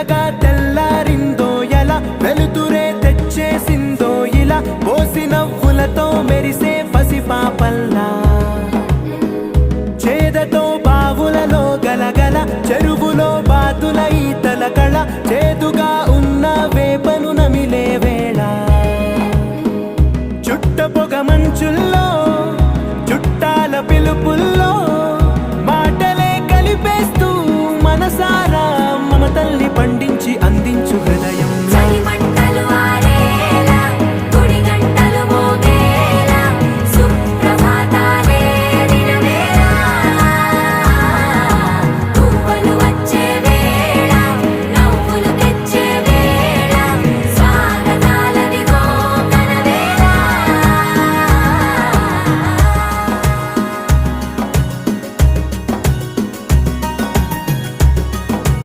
మెల్లగా తెల్లారిందో ఎలా వెలుతురే తెచ్చేసిందో ఇలా పోసి నవ్వులతో మెరిసే పసిపాపల్లా చేదతో బావులలో గలగల చెరువులో బాతుల ఈతల కళ చేదుగా ఉన్న వేపను నమిలే వేళ చుట్ట పొగ మంచుల్లో చుట్టాల పిలుపుల్లో మాటలే కలిపేస్తూ మనసారా మమతల్ని పండించి